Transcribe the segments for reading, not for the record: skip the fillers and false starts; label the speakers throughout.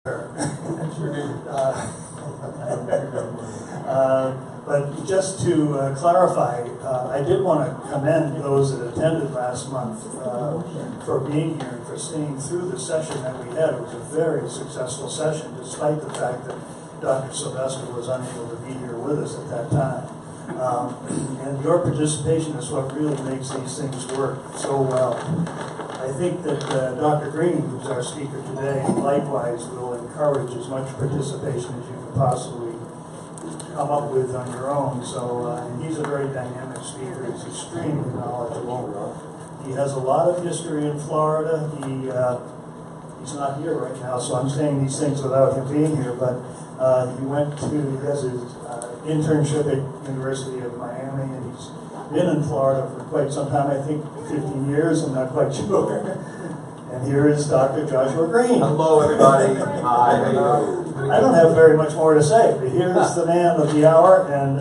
Speaker 1: But just to clarify, I did want to commend those that attended last month for being here and for staying through the session that we had. It was a very successful session, despite the fact that Dr. Sylvester was unable to be here with us at that time. And your participation is what really makes these things work so well. I think that Dr. Green, who's our speaker today, likewise will encourage as much participation as you can possibly come up with on your own. So and he's a very dynamic speaker. He's extremely knowledgeable. He has a lot of history in Florida. He's not here right now, so I'm saying these things without him being here, but he has his internship at University of Miami, and he's been in Florida for quite some time, I think 15 years, I'm not quite sure. And here is Dr. Joshua Green.
Speaker 2: Hello, everybody. Hi, how you doing?
Speaker 1: I don't have very much more to say, but here's the man of the hour, and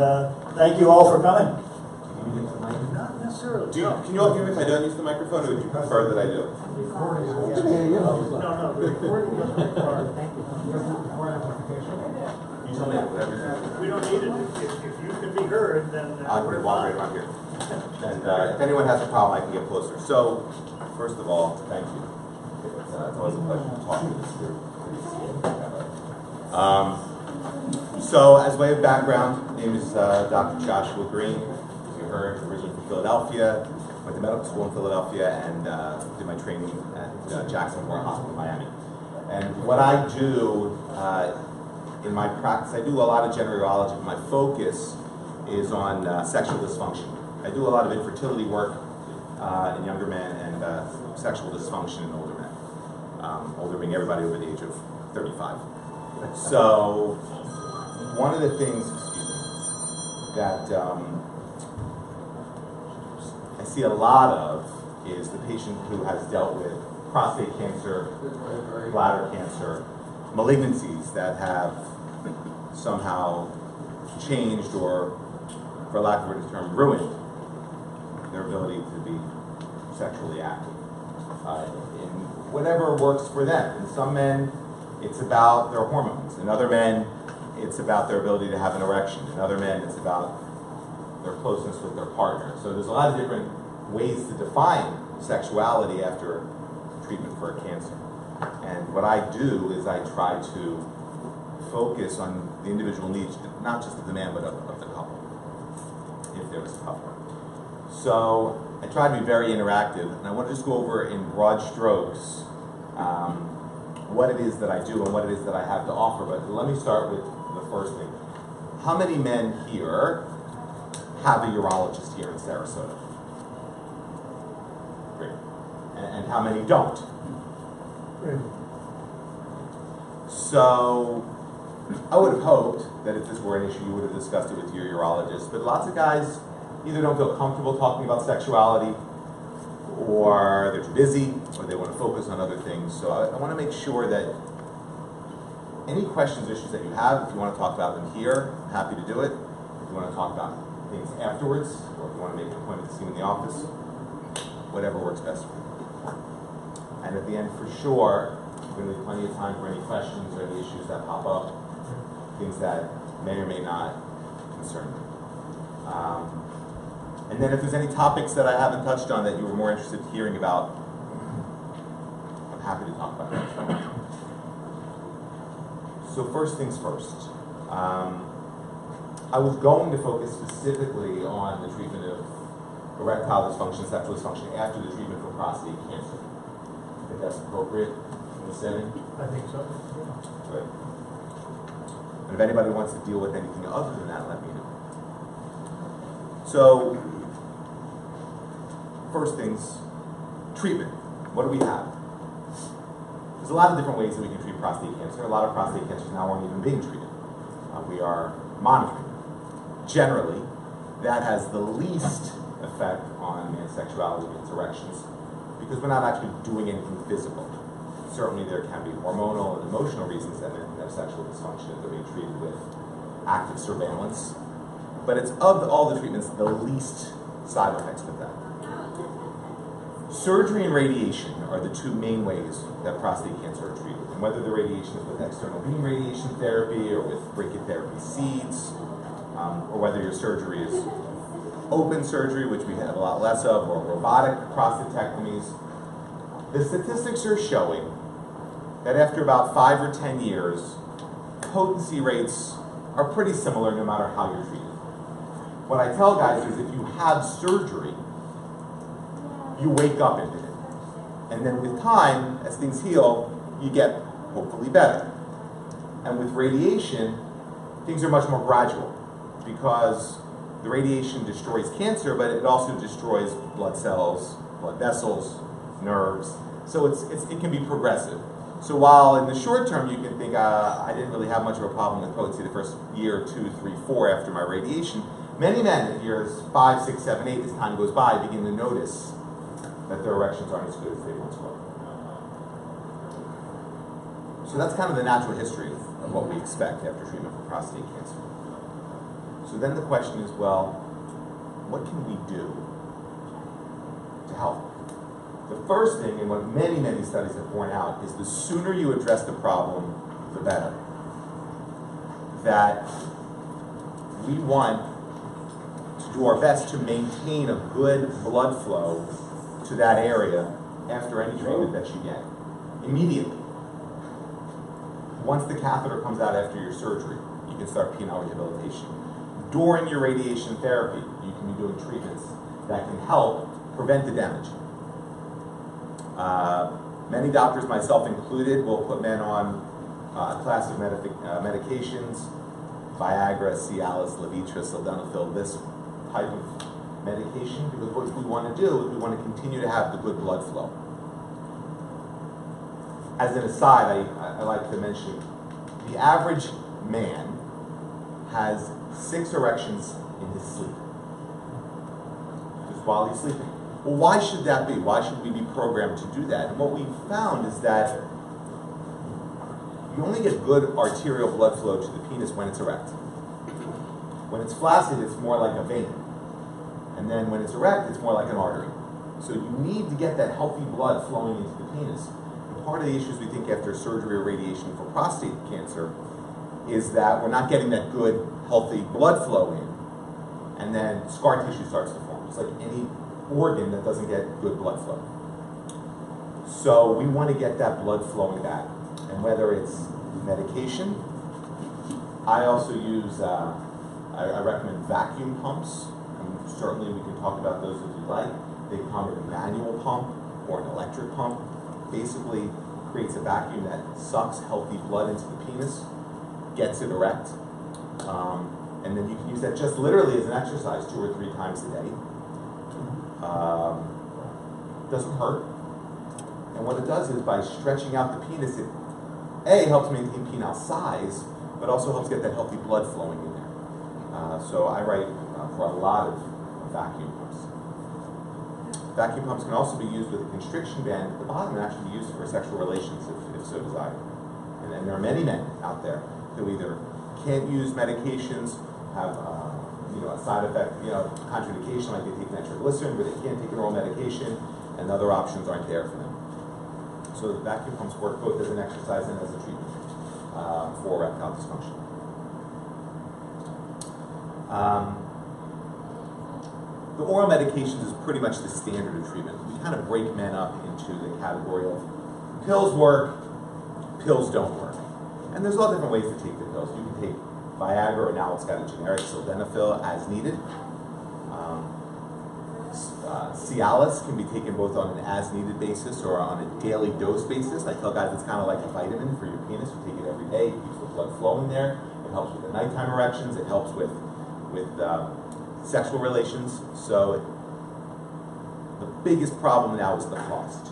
Speaker 1: thank you all for coming. Not necessarily.
Speaker 2: Can you all hear me if I don't use the microphone, or would you prefer that I do?
Speaker 1: No, recording is required.
Speaker 2: You tell me whatever.
Speaker 1: We don't need it. If you can be heard, then
Speaker 2: I can walk right around here. And if anyone has a problem, I can get closer. So, first of all, thank you. It's always a pleasure to talk to this group. So, as way of background, my name is Dr. Joshua Green. As you heard, originally from Philadelphia. Went to medical school in Philadelphia and did my training at Jackson Memorial Hospital in Miami. And what I do in my practice, I do a lot of general urology, but my focus is on sexual dysfunction. I do a lot of infertility work in younger men and sexual dysfunction in older men. Older being everybody over the age of 35. So, one of the things that I see a lot of is the patient who has dealt with prostate cancer, bladder cancer, malignancies that have somehow changed or, for lack of a better term, ruined their ability to be sexually active in whatever works for them. In some men, it's about their hormones. In other men, it's about their ability to have an erection. In other men, it's about their closeness with their partner. So there's a lot of different ways to define sexuality after treatment for a cancer. And what I do is I try to focus on the individual needs, not just of the man, but of the couple, if there was a couple. So I try to be very interactive, and I want to just go over in broad strokes what it is that I do and what it is that I have to offer. But let me start with the first thing. How many men here have a urologist here in Sarasota? Great. And how many don't?
Speaker 1: Great.
Speaker 2: So I would have hoped that if this were an issue, you would have discussed it with your urologist. But lots of guys either don't feel comfortable talking about sexuality, or they're too busy, or they want to focus on other things. So I want to make sure that any questions or issues that you have, if you want to talk about them here, I'm happy to do it. If you want to talk about things afterwards, or if you want to make an appointment to see me in the office, whatever works best for you. And at the end, for sure, there's going to be plenty of time for any questions or any issues that pop up, things that may or may not concern you. And then if there's any topics that I haven't touched on that you were more interested in hearing about, I'm happy to talk about that. So first things first. I was going to focus specifically on the treatment of erectile dysfunction, sexual dysfunction after the treatment for prostate cancer. I think that's appropriate in the setting?
Speaker 1: I think so.
Speaker 2: Good. And if anybody wants to deal with anything other than that, let me know. So, first things, treatment. What do we have? There's a lot of different ways that we can treat prostate cancer. A lot of prostate cancers now aren't even being treated. We are monitoring. Generally, that has the least effect on man's sexuality and its erections because we're not actually doing anything physical. Certainly there can be hormonal and emotional reasons that men have sexual dysfunction that they're being treated with active surveillance. But it's of all the treatments the least side effects with that. Surgery and radiation are the two main ways that prostate cancer are treated. And whether the radiation is with external beam radiation therapy or with brachytherapy seeds, or whether your surgery is open surgery, which we have a lot less of, or robotic prostatectomies, the statistics are showing that after about 5 or 10 years, potency rates are pretty similar no matter how you're treated. What I tell guys is if you have surgery, you wake up into it. And then with time, as things heal, you get hopefully better. And with radiation, things are much more gradual because the radiation destroys cancer, but it also destroys blood cells, blood vessels, nerves. So it can be progressive. So while in the short term you can think, I didn't really have much of a problem with potency the first year, 2, 3, 4 after my radiation, many men at years 5, 6, 7, 8, as time goes by, begin to notice that their erections aren't as good as they once were. So that's kind of the natural history of what we expect after treatment for prostate cancer. So then the question is, well, what can we do to help? The first thing, and what many, many studies have borne out, is the sooner you address the problem, the better. That we want to do our best to maintain a good blood flow to that area after any treatment that you get, immediately. Once the catheter comes out after your surgery, you can start penile rehabilitation. During your radiation therapy, you can be doing treatments that can help prevent the damage. Many doctors, myself included, will put men on a class of medications, Viagra, Cialis, Levitra, sildenafil, this type of medication, because what we want to do is we want to continue to have the good blood flow. As an aside, I like to mention, the average man has 6 erections in his sleep, just while he's sleeping. Well, why should that be? Why should we be programmed to do that? And what we've found is that you only get good arterial blood flow to the penis when it's erect. When it's flaccid, it's more like a vein. And then when it's erect, it's more like an artery. So you need to get that healthy blood flowing into the penis. And part of the issues we think after surgery or radiation for prostate cancer is that we're not getting that good, healthy blood flow in. And then scar tissue starts to form, just like any organ that doesn't get good blood flow. So we want to get that blood flowing back. And whether it's medication, I also use, I recommend vacuum pumps. And certainly we can talk about those if you'd like. They come in a manual pump or an electric pump. Basically creates a vacuum that sucks healthy blood into the penis, gets it erect. And then you can use that just literally as an exercise 2 or 3 times a day. Doesn't hurt. And what it does is by stretching out the penis, it helps maintain penile size, but also helps get that healthy blood flowing in there. So I write for a lot of vacuum pumps. Vacuum pumps can also be used with a constriction band at the bottom and actually be used for sexual relations if so desired. And then there are many men out there who either can't use medications, have a side effect, contraindication, like they take nitroglycerin, but they can't take an oral medication, and other options aren't there for them. So the vacuum pumps work both as an exercise and as a treatment for erectile dysfunction. The oral medications is pretty much the standard of treatment. We kind of break men up into the category of pills work, pills don't work. And there's a lot of different ways to take the pills. You can take Viagra, or now it's got a generic sildenafil as needed. Cialis can be taken both on an as-needed basis or on a daily dose basis. I tell guys it's kind of like a vitamin for your penis. You take it every day, it keeps the blood flowing there. It helps with the nighttime erections. It helps with sexual relations. So the biggest problem now is the cost.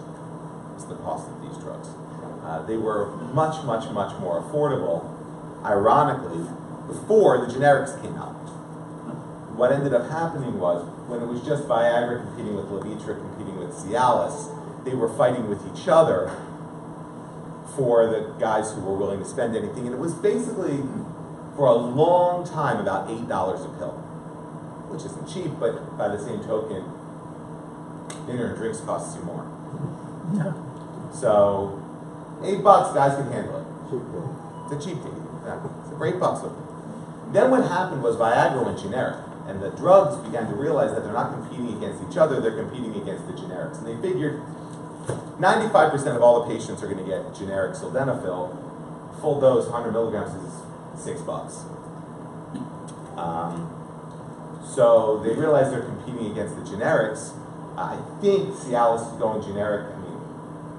Speaker 2: It's the cost of these drugs. They were much, much, much more affordable, ironically, before the generics came out. What ended up happening was, when it was just Viagra competing with Levitra, competing with Cialis, they were fighting with each other for the guys who were willing to spend anything. And it was basically, for a long time, about $8 a pill, which isn't cheap, but by the same token, dinner and drinks costs you more. So, $8, guys can handle it. It's a cheap date. Exactly. It's $8. Then what happened was Viagra went generic, and the drugs began to realize that they're not competing against each other, they're competing against the generics. And they figured 95% of all the patients are going to get generic sildenafil. Full dose, 100 milligrams is $6. So they realize they're competing against the generics. I think Cialis is going generic. I mean,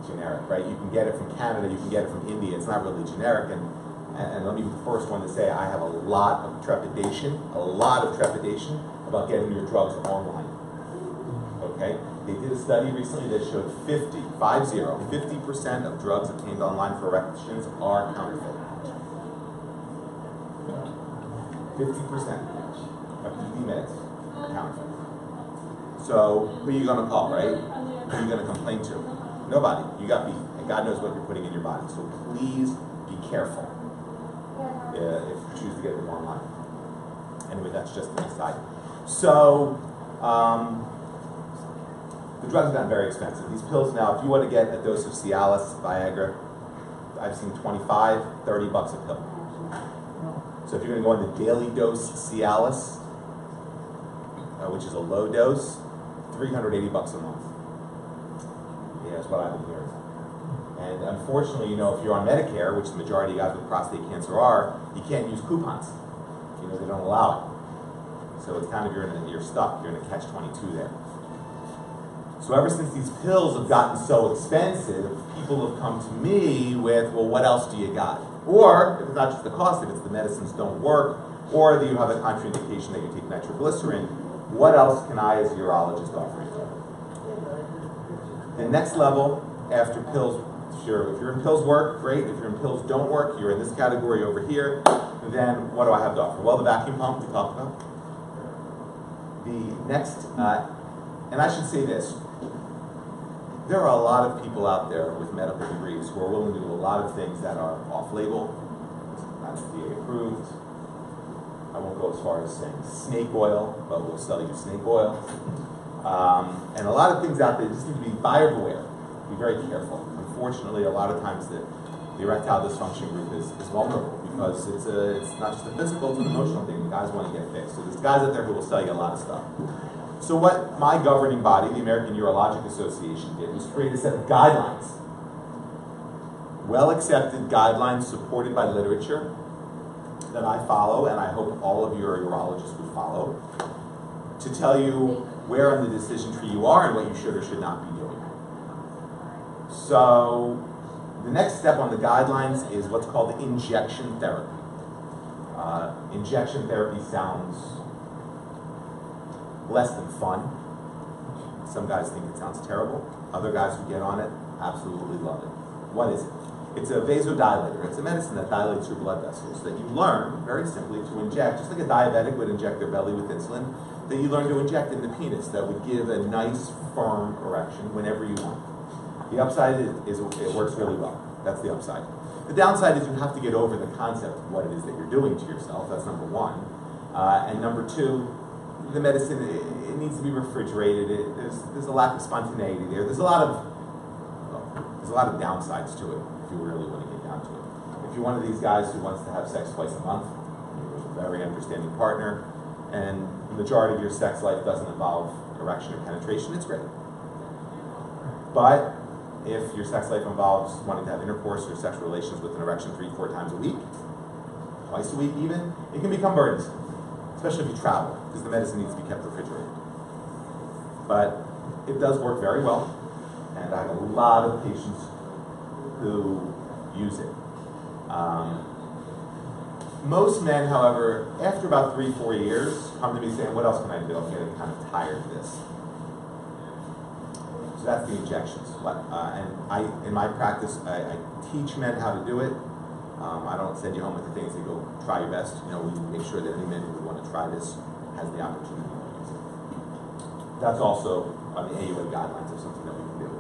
Speaker 2: generic, right? You can get it from Canada, you can get it from India. It's not really generic. And let me be the first one to say I have a lot of trepidation about getting your drugs online. Okay? They did a study recently that showed 50% of drugs obtained online for erections are counterfeit. 50% of ED meds are counterfeit. So who are you going to call, right? Who are you going to complain to? Nobody. You got beat. And God knows what you're putting in your body. So please be careful if you choose to get them online. Anyway, that's just an aside. So the drugs have gotten very expensive. These pills now, if you want to get a dose of Cialis, Viagra, I've seen $25, $30 a pill. So if you're going to go on the daily dose Cialis, which is a low dose, $380 a month. Yeah, that's what I've been hearing. And unfortunately, you know, if you're on Medicare, which the majority of guys with prostate cancer are, you can't use coupons. You know, they don't allow it. So it's kind of, you're stuck. You're in a catch-22 there. So ever since these pills have gotten so expensive, people have come to me with, well, what else do you got? Or, if it's not just the cost, if it's the medicines don't work, or that you have a contraindication that you take nitroglycerin, what else can I, as a urologist, offer you? The next level, after pills, if your pills work, great. If your pills don't work, you're in this category over here. Then what do I have to offer? Well, the vacuum pump we talked about. The next, and I should say this, there are a lot of people out there with medical degrees who are willing to do a lot of things that are off-label, not FDA approved. I won't go as far as saying snake oil, but we'll sell you snake oil. And a lot of things out there just need to be buyer beware. Be very careful. Unfortunately, a lot of times the erectile dysfunction group is vulnerable because it's not just a physical, it's an emotional thing. The guys want to get fixed. So there's guys out there who will sell you a lot of stuff. So what my governing body, the American Urologic Association, did was create a set of guidelines. Well-accepted guidelines supported by literature that I follow, and I hope all of your urologists would follow, to tell you where on the decision tree you are and what you should or should not be doing. So the next step on the guidelines is what's called injection therapy. Injection therapy sounds less than fun. Some guys think it sounds terrible. Other guys who get on it absolutely love it. What is it? It's a vasodilator. It's a medicine that dilates your blood vessels that you learn, very simply, to inject, just like a diabetic would inject their belly with insulin, that you learn to inject in the penis that would give a nice, firm erection whenever you want. The upside is it works really well. That's the upside. The downside is you have to get over the concept of what it is that you're doing to yourself. That's number one. And number two, the medicine, it needs to be refrigerated. There's a lack of spontaneity there. There's a lot of downsides to it if you really want to get down to it. If you're one of these guys who wants to have sex twice a month, you're a very understanding partner, and the majority of your sex life doesn't involve erection or penetration, it's great. But if your sex life involves wanting to have intercourse or sexual relations with an erection 3-4 times a week, twice a week even, it can become burdensome, especially if you travel, because the medicine needs to be kept refrigerated. But it does work very well, and I have a lot of patients who use it. Most men, however, after about 3-4 years, come to me saying, what else can I do? I'm getting kind of tired of this. So that's the injections. And in my practice, I teach men how to do it. I don't send you home with the things that go, try your best. You know, we make sure that any man who would want to try this has the opportunity to use it. That's also on the AUA guidelines of something that we can do.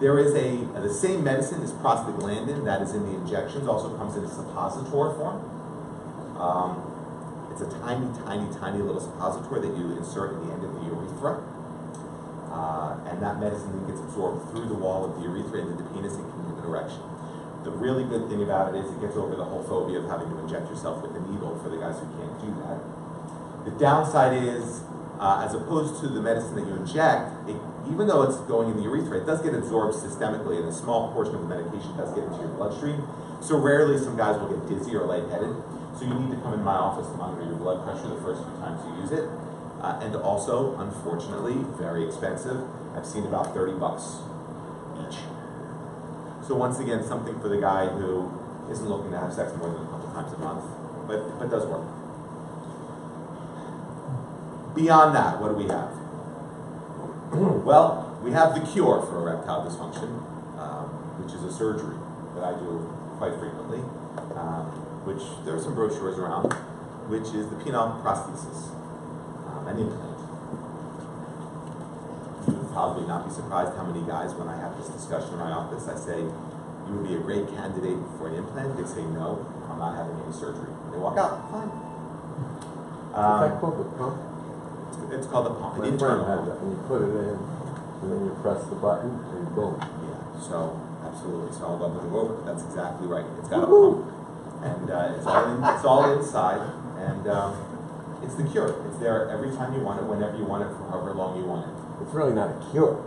Speaker 2: There is the same medicine, this prostaglandin, that is in the injections, also comes in a suppositor form. It's a tiny, tiny, tiny little suppositor that you insert at the end of the urethra. and that medicine then gets absorbed through the wall of the urethra into the penis and can give an erection. The really good thing about it is it gets over the whole phobia of having to inject yourself with a needle for the guys who can't do that. The downside is, as opposed to the medicine that you inject, even though it's going in the urethra, it does get absorbed systemically, and a small portion of the medication does get into your bloodstream. So rarely some guys will get dizzy or lightheaded. So you need to come in my office to monitor your blood pressure the first few times you use it. And also, unfortunately, very expensive. I've seen about $30 each. So once again, something for the guy who isn't looking to have sex more than a couple times a month, but does work. Beyond that, what do we have? Well, we have the cure for erectile dysfunction, which is a surgery that I do quite frequently, which there are some brochures around, which is the penile prosthesis, an implant. You would probably not be surprised how many guys, when I have this discussion in my office, I say, you would be a great candidate for an implant. They say, no, I'm not having any surgery. They walk out, fine.
Speaker 3: Is that called the pump?
Speaker 2: It's called the pump,
Speaker 3: My
Speaker 2: an
Speaker 3: friend
Speaker 2: internal
Speaker 3: had
Speaker 2: pump.
Speaker 3: that, and you put it in, and then you press the button, and boom.
Speaker 2: Yeah, so absolutely. So I'll go over, but that's exactly right. It's got a pump, and it's all inside, and it's the cure. It's there every time you want it, whenever you want it, for however long you want it.
Speaker 3: It's really not a cure.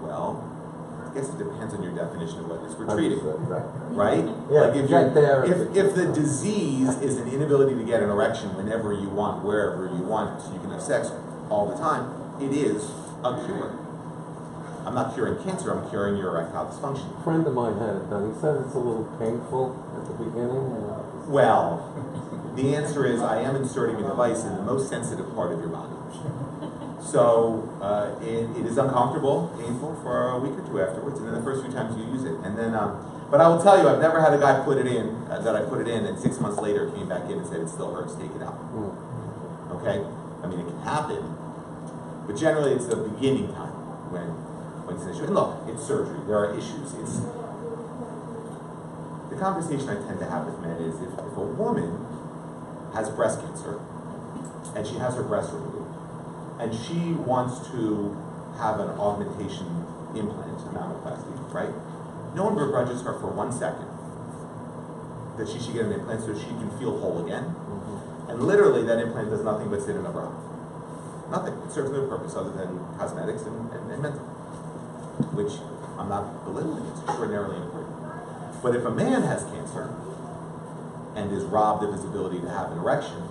Speaker 2: Well, I guess it depends on your definition of what it is for treating,
Speaker 3: Right.
Speaker 2: right?
Speaker 3: Yeah,
Speaker 2: like if the disease is an inability to get an erection whenever you want, wherever you want, so you can have sex all the time, it is a cure. I'm not curing cancer, I'm curing your erectile dysfunction.
Speaker 3: A friend of mine had it done. He said it's a little painful at the beginning.
Speaker 2: Well, the answer is I am inserting a device in the most sensitive part of your body. So it is uncomfortable, painful for a week or two afterwards, and then the first few times you use it. And then, but I will tell you, I've never had a guy put it in, that I put it in, and 6 months later came back in and said it still hurts, take it out. Okay? I mean, it can happen, but generally it's the beginning time when it's an issue. And look, it's surgery, there are issues. The conversation I tend to have with men is if a woman has breast cancer, and she has her breast removed, and she wants to have an augmentation implant, a mammoplasty, right? No one begrudges her for 1 second that she should get an implant so she can feel whole again. And literally, that implant does nothing but sit in a bra. Nothing. It serves no purpose other than cosmetics and mental, which I'm not belittling. It's extraordinarily important. But if a man has cancer and is robbed of his ability to have an erection,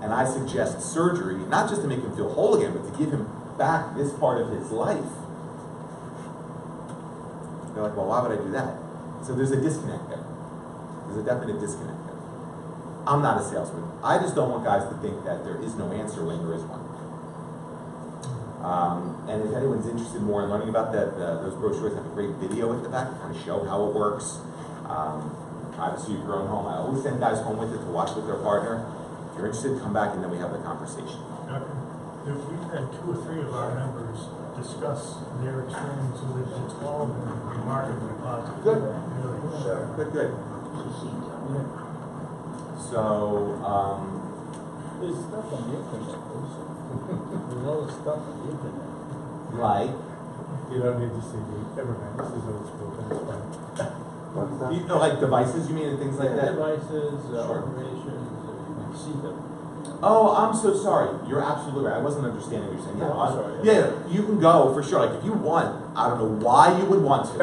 Speaker 2: and I suggest surgery, not just to make him feel whole again, but to give him back this part of his life, they're like, well, why would I do that? So there's a disconnect there. There's a definite disconnect there. I'm not a salesman. I just don't want guys to think that there is no answer when there is one. And if anyone's interested more in learning about that, those brochures have a great video at the back to kind of show how it works. Obviously, you're going home. I always send guys home with it to watch with their partner. If you're interested, come back and then we have the conversation.
Speaker 4: Doctor, we've had 2 or 3 of our members discuss their experience with it. It's all been remarkably positive.
Speaker 2: Good.
Speaker 4: Really.
Speaker 2: Sure. Good. So,
Speaker 5: there's stuff on the internet also. There's all the stuff on the internet.
Speaker 2: like,
Speaker 4: You don't need to see the Everman. This is old school. That's fine.
Speaker 3: What's that?
Speaker 2: you know, like devices, you mean, and things like that?
Speaker 5: Devices,
Speaker 2: Sure.
Speaker 5: operations, you can see them.
Speaker 2: Oh, I'm so sorry. You're absolutely right. I wasn't understanding what you're saying. Yeah,
Speaker 5: Oh, I'm sorry.
Speaker 2: Yeah, you can go for sure. Like if you want, I don't know why you would want to.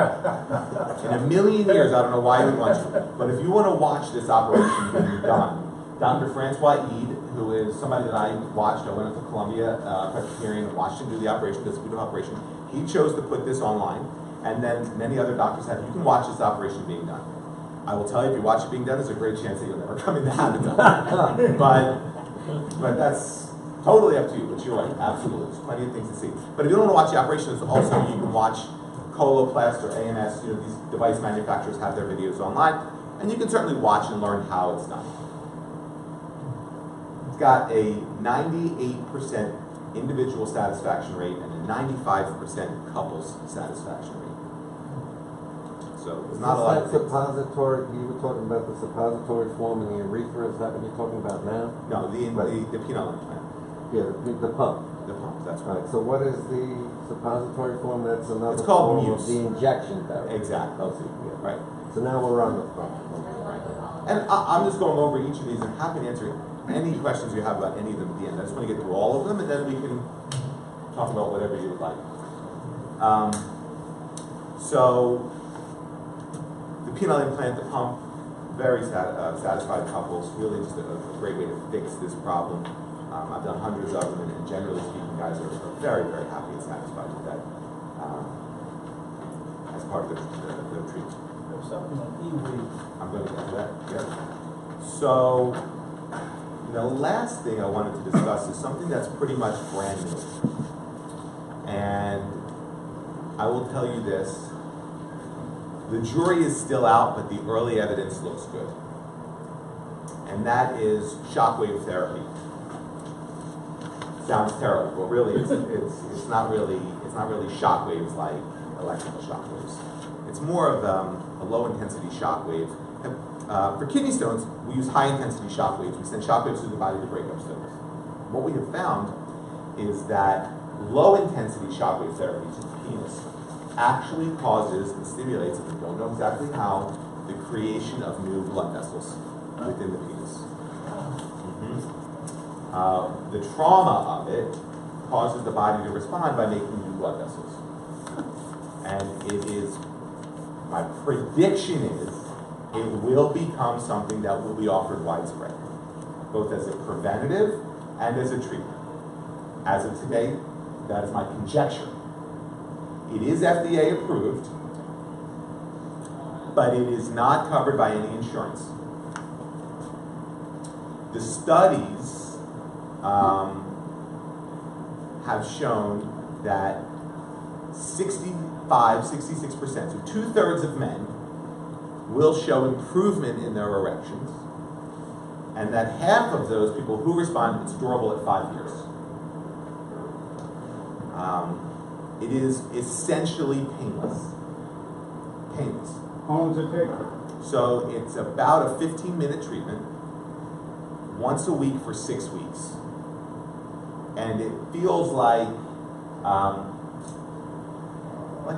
Speaker 2: In a million years, I don't know why you would want to. But if you want to watch this operation being done, Dr. Francois Ede, who is somebody that I watched, I went up to Columbia Presbyterian and watched him do the operation, this good operation. He chose to put this online, and then many other doctors have. You can watch this operation being done. I will tell you, if you watch it being done, there's a great chance that you'll never come in to have it done. But that's totally up to you. But you're right, absolutely. There's plenty of things to see. But if you don't want to watch the operation, there's also you can watch Coloplast or AMS. You know, these device manufacturers have their videos online, and you can certainly watch and learn how it's done. It's got a 98% individual satisfaction rate and a 95% couples satisfaction rate. So there's not a lot of things.
Speaker 3: Suppository, you were talking about the suppository form in the urethra, is that what you're talking about now?
Speaker 2: No, the penile implant.
Speaker 3: Yeah, the pump.
Speaker 2: the pump, that's
Speaker 3: All
Speaker 2: right.
Speaker 3: right, so what is the suppository form? That's another
Speaker 2: It's called
Speaker 3: form of
Speaker 2: Muse.
Speaker 3: the injection therapy.
Speaker 2: Exactly.
Speaker 3: Oh, so, yeah.
Speaker 2: Right.
Speaker 3: So now we're on the pump.
Speaker 2: And I'm just going over each of these. I'm happy to answer any questions you have about any of them at the end. I just want to get through all of them, and then we can talk about whatever you would like. So the penile implant, the pump, very satisfied couples. Really just a great way to fix this problem. I've done hundreds of them, and generally speaking, guys are very, very happy and satisfied with that as part of the treatment.
Speaker 5: There's something like e-wave.
Speaker 2: I'm going to get to that. Yeah. So the last thing I wanted to discuss is something that's pretty much brand new. And I will tell you this. The jury is still out, but the early evidence looks good. And that is shockwave therapy. Sounds terrible, but really it's not really shockwaves like electrical shockwaves. It's more of a low intensity shockwave. For kidney stones, we use high intensity shockwaves. We send shockwaves through the body to break up stones. What we have found is that low intensity shockwave therapy to the penis actually causes and stimulates, and we don't know exactly how, the creation of new blood vessels within the penis. The trauma of it causes the body to respond by making new blood vessels. And it is, my prediction is, it will become something that will be offered widespread, both as a preventative and as a treatment. As of today, that is my conjecture. It is FDA approved, but it is not covered by any insurance. The studies have shown that 66%, so 2/3 of men will show improvement in their erections, and that half of those people who respond, it's durable at 5 years. It is essentially painless. Painless.
Speaker 5: How long does it take?
Speaker 2: So it's about a 15-minute treatment, once a week for 6 weeks. And it feels like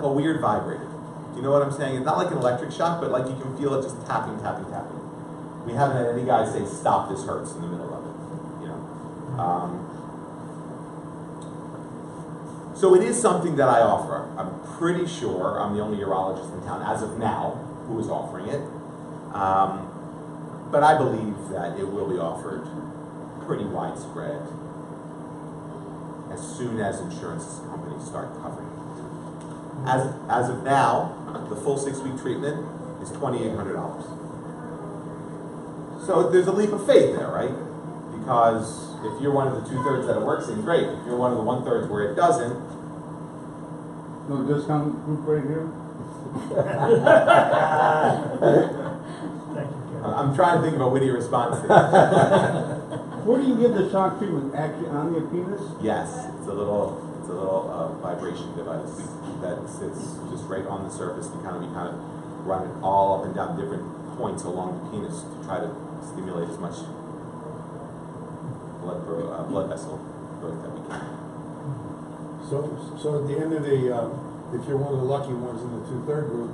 Speaker 2: a weird vibrator. Do you know what I'm saying? It's not like an electric shock, but like you can feel it just tapping, tapping, tapping. We haven't had any guys say, "Stop, this hurts," in the middle of it. You know. So it is something that I offer. I'm pretty sure I'm the only urologist in town, as of now, who is offering it. But I believe that it will be offered pretty widespread as soon as insurance companies start covering it. As of now, the full 6-week treatment is $2,800. So there's a leap of faith there, right? Because if you're one of the 2/3 that it works in, great. If you're one of the 1/3 where it doesn't,
Speaker 5: No discount group right here?
Speaker 1: Thank you, Kevin.
Speaker 2: I'm trying to think of a witty response there.
Speaker 5: Where do you give the shock treatment? Actually on your penis?
Speaker 2: Yes, it's a little vibration device that sits just right on the surface. We kind of run it all up and down different points along the penis to try to stimulate as much blood vessel growth that we can.
Speaker 6: So at the end of the, if you're one of the lucky ones in the 2/3 group,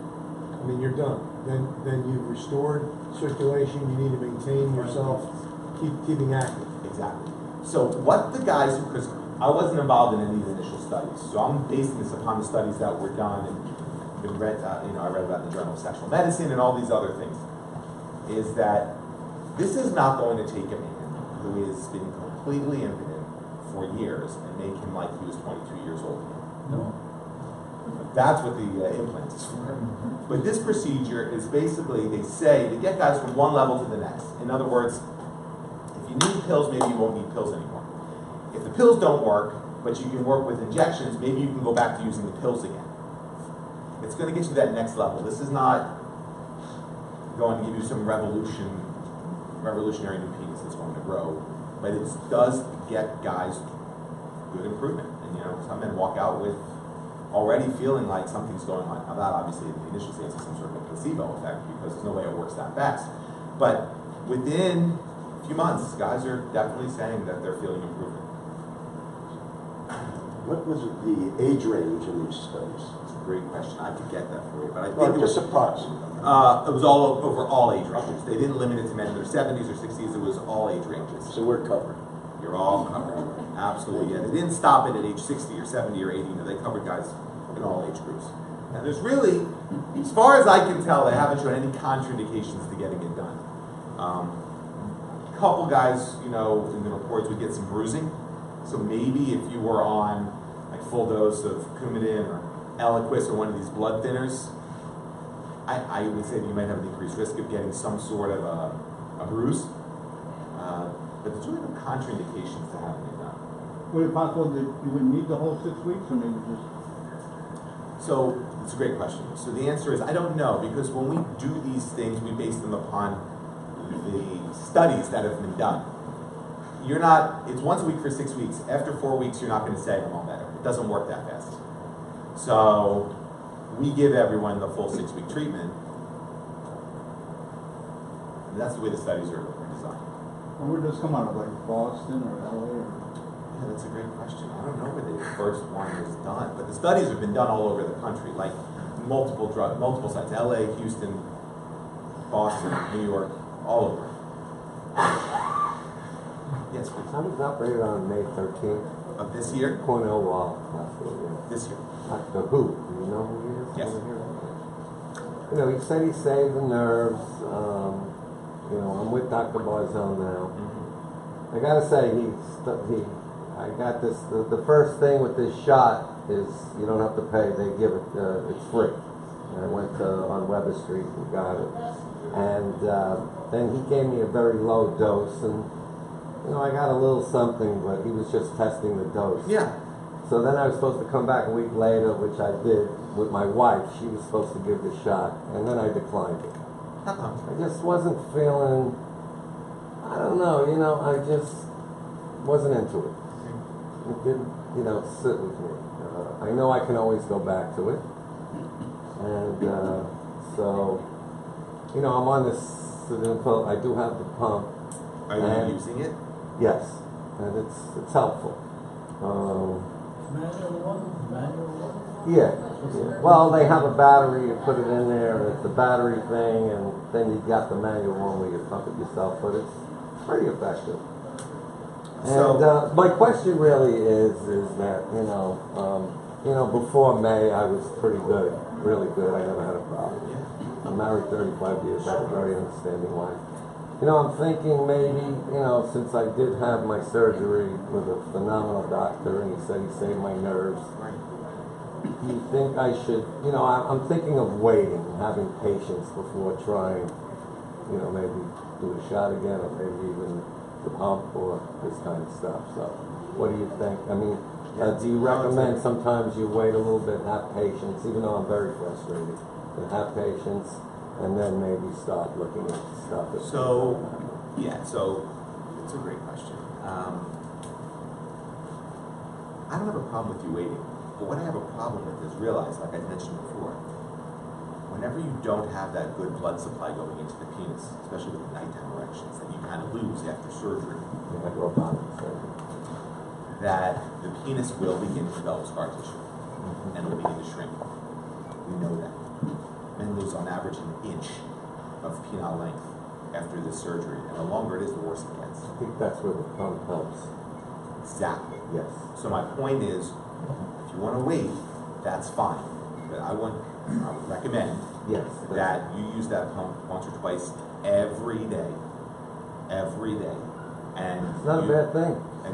Speaker 6: I mean, you're done. Then you've restored circulation. You need to maintain yourself, keeping active.
Speaker 2: Exactly. So what the guys, because I wasn't involved in any of the initial studies, so I'm basing this upon the studies that were done and been read. I read about in the Journal of Sexual Medicine and all these other things. Is that this is not going to take a man who has been completely impotent for years and make him like he was 22 years old again.
Speaker 5: No.
Speaker 2: That's what the implant is for. But this procedure is basically, they say, to get guys from one level to the next. In other words, if you need pills, maybe you won't need pills anymore. If the pills don't work, but you can work with injections, maybe you can go back to using the pills again. It's going to get you to that next level. This is not going to give you some revolutionary new penis that's going to grow, but it does get guys good improvement. And some men walk out with already feeling like something's going on. Now that obviously in the initial stage is some sort of a placebo effect because there's no way it works that fast. But within a few months, guys are definitely saying that they're feeling improvement.
Speaker 7: What was the age range in these studies?
Speaker 2: It's a great question. I could get that for you, but I
Speaker 7: Or
Speaker 2: think it was,
Speaker 7: just approximately?
Speaker 2: it was all over all age ranges. They didn't limit it to men in their 70s or 60s. It was all age ranges.
Speaker 7: So we're covered.
Speaker 2: You're all covered. Absolutely. Yeah. They didn't stop it at age 60 or 70 or 80. No, they covered guys in all age groups. And there's really, as far as I can tell, they haven't shown any contraindications to getting it done. A couple guys, you know, in the reports would get some bruising. So maybe if you were on like full dose of Coumadin or Eliquis or one of these blood thinners, I would say that you might have an increased risk of getting some sort of a bruise. But there's really no contraindications to having it done.
Speaker 5: Would it be possible that you would need the whole 6 weeks, or maybe just?
Speaker 2: So it's a great question. So the answer is I don't know, because when we do these things, we base them upon the studies that have been done. You're not, it's once a week for 6 weeks. After 4 weeks, you're not going to say I'm all better. It doesn't work that fast. So we give everyone the full 6 week treatment. And that's the way the studies are designed.
Speaker 5: Or would this come out of like Boston or LA or?
Speaker 2: Yeah, that's a great question. I don't know where the first one was done, but the studies have been done all over the country, like multiple sites, LA, Houston, Boston, New York, all over. Yes, please.
Speaker 3: I was operated on May 13th.
Speaker 2: Of this year?
Speaker 3: Cornell Wall Hospital, yeah.
Speaker 2: This year.
Speaker 3: Dr. Who? Do you know who he is?
Speaker 2: Yes.
Speaker 3: You know, he said he saved the nerves. You know, I'm with Dr. Barzell now. I gotta say, I got this, the first thing with this shot is you don't have to pay, they give it, it's free. And I went on Weber Street and got it. And then he gave me a very low dose, and you know, I got a little something, but he was just testing the dose.
Speaker 2: Yeah.
Speaker 3: So then I was supposed to come back a week later, which I did with my wife. She was supposed to give the shot, and then I declined it. I just wasn't feeling, I don't know, you know, I just wasn't into it. It didn't, you know, sit with me. I know I can always go back to it. And so, you know, I'm on this, I do have the pump.
Speaker 2: Are you using it?
Speaker 3: Yes, and it's helpful.
Speaker 5: Manual one?
Speaker 3: Yeah. Well, they have a battery, you put it in there, and it's a battery thing, and then you got the manual one where you pump it yourself, but it's pretty effective.
Speaker 2: So,
Speaker 3: And my question really is that, you know, before May I was pretty good, really good, I never had a problem. I'm married 35 years, I have a very understanding wife. You know, I'm thinking maybe, you know, since I did have my surgery with a phenomenal doctor, and he said he saved my nerves, do you think I should, you know, I'm thinking of waiting, having patience before trying, you know, maybe do a shot again, or maybe even the pump or this kind of stuff. So, what do you think? I mean, do you recommend sometimes you wait a little bit, have patience, even though I'm very frustrated, and have patience, and then maybe start looking at stuff?
Speaker 2: So it's a great question. I don't have a problem with you waiting, but what I have a problem with is realize, like I mentioned before, whenever you don't have that good blood supply going into the penis, especially with the nighttime erections that you kind of lose after surgery,
Speaker 3: Like robotic surgery.
Speaker 2: that the penis will begin to develop scar tissue and will begin to shrink. We know that. Men lose on average an inch of penile length after this surgery, and the longer it is, the worse it gets.
Speaker 3: I think that's where the pump helps.
Speaker 2: Exactly.
Speaker 3: Yes.
Speaker 2: So my point is, if you want to wait, that's fine. But I would recommend
Speaker 3: Yes.
Speaker 2: that you use that pump once or twice every day. Every day. And
Speaker 3: It's not a bad thing.
Speaker 2: And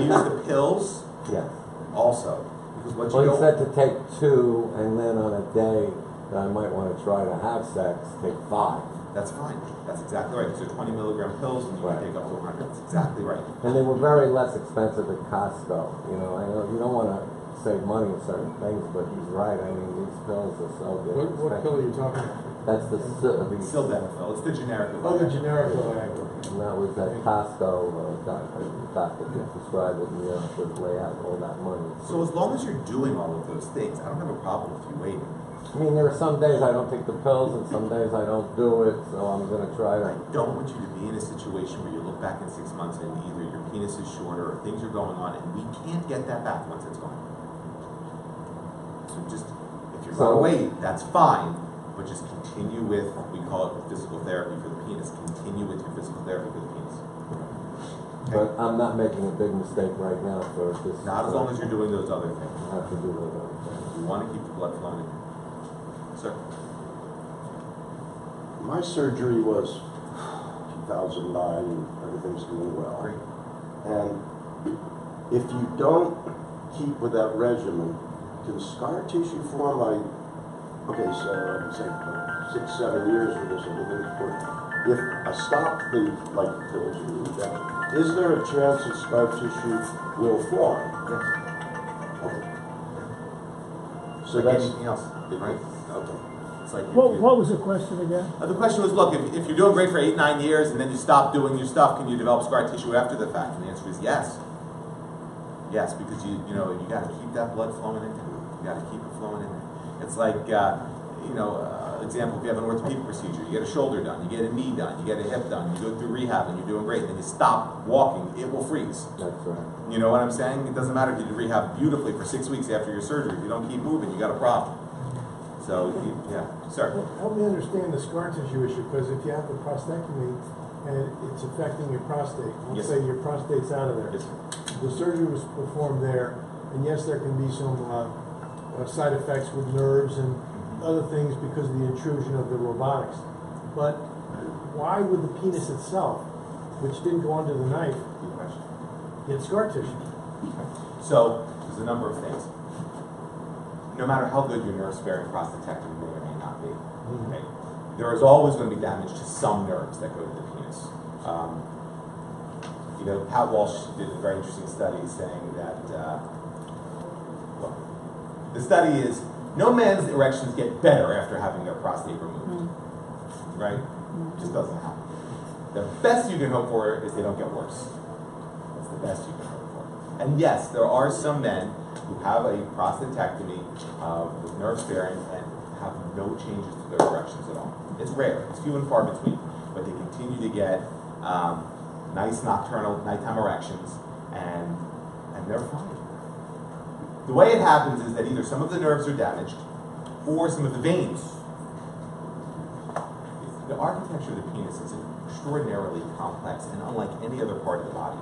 Speaker 2: use the pills
Speaker 3: Yes.
Speaker 2: also. Because what
Speaker 3: Well,
Speaker 2: you
Speaker 3: he
Speaker 2: don't,
Speaker 3: said to take 2, and then on a day that I might want to try to have sex, take 5.
Speaker 2: that's fine. That's exactly right. These are 20 milligram pills, and you
Speaker 3: Right.
Speaker 2: can take up to 100. That's exactly right.
Speaker 3: And they were very less expensive at Costco. You know, I know you don't want to save money on certain things, but he's right. I mean, these pills are so good.
Speaker 6: What pill are you talking about?
Speaker 3: That's the
Speaker 2: Sildenafil. It's the generic.
Speaker 6: Oh, the generic Viagra.
Speaker 3: and that was at Costco. Doctor prescribed it, and you know, would lay out all that money.
Speaker 2: So as long as you're doing all of those things, I don't have a problem with you waiting.
Speaker 3: I mean, there are some days I don't take the pills and some days I don't do it, so I'm gonna try
Speaker 2: I
Speaker 3: to.
Speaker 2: don't want you to be in a situation where you look back in 6 months and either your penis is shorter or things are going on and we can't get that back once it's gone. So just, if you're
Speaker 3: So-
Speaker 2: gonna wait, that's fine, but just continue with, we call it physical therapy for the penis, continue with your physical therapy for the penis.
Speaker 3: But I'm not making a big mistake right now for this.
Speaker 2: Not as long as you're doing those other things.
Speaker 3: I have to do those other things.
Speaker 2: You wanna keep the blood flowing in. Sir?
Speaker 7: My surgery was 2009, and everything's doing well.
Speaker 2: Great.
Speaker 7: And if you don't keep with that regimen, can scar tissue form like, okay, so I'd say 6, 7 years with this, everything's working. If I stop the, like, pills you need, is there a chance that scar tissue will form?
Speaker 2: Yes.
Speaker 7: Okay. So
Speaker 2: Like
Speaker 7: that's,
Speaker 2: anything else, right?
Speaker 7: okay.
Speaker 2: It's like if
Speaker 5: What
Speaker 2: you-
Speaker 5: was the question again?
Speaker 2: The question was, look, if you're doing great for 8, 9 years and then you stop doing your stuff, can you develop scar tissue after the fact? And the answer is yes. Yes, because you got to keep that blood flowing in there. You got to keep it flowing in there. It's like, example, if you have an orthopedic procedure, you get a shoulder done, you get a knee done, you get a hip done, you go through rehab and you're doing great, then you stop walking, it will freeze.
Speaker 3: That's right.
Speaker 2: You know what I'm saying? It doesn't matter if you do rehab beautifully for 6 weeks after your surgery. If you don't keep moving, you got a problem. So, yeah, sir.
Speaker 6: Help me understand the scar tissue issue, because if you have the prostatectomy and it's affecting your prostate, let's
Speaker 2: Yes.
Speaker 6: say your prostate's out of there.
Speaker 2: Yes.
Speaker 6: The surgery was performed there, and yes, there can be some side effects with nerves and other things because of the intrusion of the robotics. But why would the penis itself, which didn't go under the knife,
Speaker 2: Good question.
Speaker 6: get scar tissue?
Speaker 2: So, there's a number of things. No matter how good your nerve-sparing prostatectomy may or may not be, okay, there is always going to be damage to some nerves that go to the penis. Pat Walsh did a very interesting study saying that, the study is, no man's erections get better after having their prostate removed, right? Just doesn't happen. The best you can hope for is they don't get worse. That's the best you can hope for. And yes, there are some men who have a prostatectomy with nerve sparing and have no changes to their erections at all. It's rare, it's few and far between, but they continue to get nice nocturnal, nighttime erections, and they're fine. The way it happens is that either some of the nerves are damaged, or some of the veins. The architecture of the penis is extraordinarily complex and unlike any other part of the body.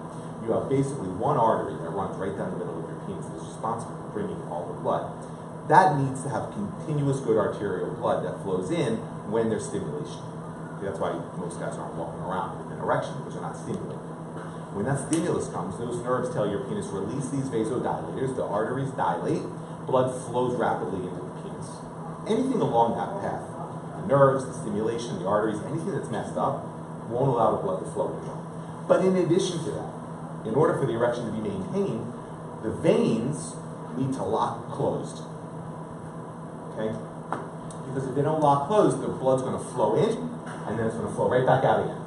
Speaker 2: You have basically one artery that runs right down the middle of your penis that is responsible for bringing all the blood. That needs to have continuous good arterial blood that flows in when there's stimulation. That's why most guys aren't walking around with an erection, because they're not stimulated. When that stimulus comes, those nerves tell your penis, release these vasodilators, the arteries dilate, blood flows rapidly into the penis. Anything along that path, the nerves, the stimulation, the arteries, anything that's messed up, won't allow the blood to flow anymore. But in addition to that, in order for the erection to be maintained, the veins need to lock closed. Okay? Because if they don't lock closed, the blood's going to flow in, and then it's going to flow right back out again.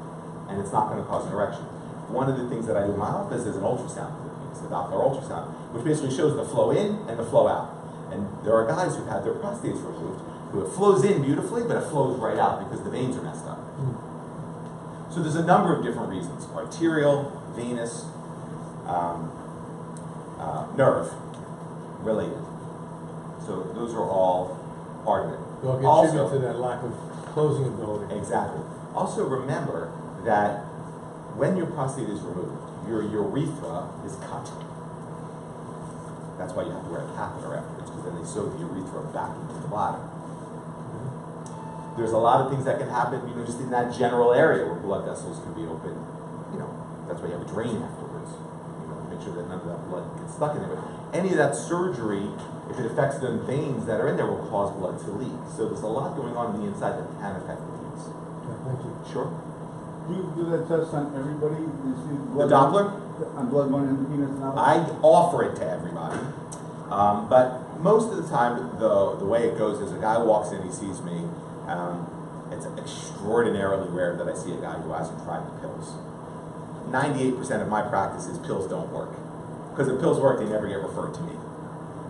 Speaker 2: And it's not going to cause an erection. One of the things that I do in my office is an ultrasound for the penis, a Doppler ultrasound, which basically shows the flow in and the flow out. And there are guys who've had their prostates removed who it flows in beautifully, but it flows right out because the veins are messed up. So there's a number of different reasons: arterial, venous, nerve related. So those are all part of it.
Speaker 6: They'll contribute to that lack of closing ability.
Speaker 2: Exactly. Also remember that when your prostate is removed, your urethra is cut. That's why you have to wear a catheter afterwards, because then they sew the urethra back into the bladder. There's a lot of things that can happen, just in that general area where blood vessels can be open. That's why you have a drain afterwards. Make sure that none of that blood gets stuck in there. But any of that surgery, if it affects the veins that are in there, will cause blood to leak. So there's a lot going on the inside that can affect the penis.
Speaker 6: Thank you.
Speaker 2: Sure.
Speaker 8: Do you do that test on everybody? You see
Speaker 2: The Doppler?
Speaker 8: On blood going in the penis now?
Speaker 2: I offer it to everybody, but most of the time, the way it goes is a guy walks in, he sees me. It's extraordinarily rare that I see a guy who hasn't tried the pills. 98% of my practice is pills don't work, because if pills work, they never get referred to me.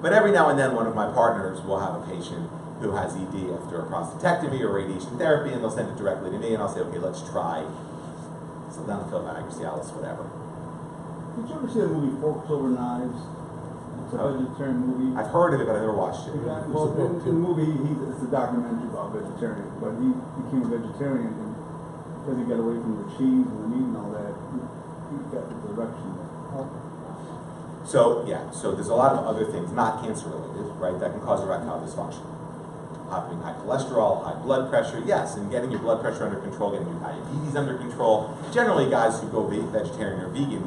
Speaker 2: But every now and then, one of my partners will have a patient who has ED after a prostatectomy or radiation therapy, and they'll send it directly to me, and I'll say, okay, let's try sildenafil, Viagra, Cialis, whatever.
Speaker 8: Did you ever see the movie Forks Over Knives? It's a vegetarian movie.
Speaker 2: I've heard of it, but I never watched it.
Speaker 8: Well, in the movie, it's a documentary about vegetarian, but he became a vegetarian, and because he got away from the cheese and the meat and all that, he got the direction.
Speaker 2: So, yeah, so there's a lot of other things, not cancer related, right, that can cause erectile dysfunction. Having high cholesterol, high blood pressure, yes, and getting your blood pressure under control, getting your diabetes under control. Generally, guys who go vegetarian or vegan,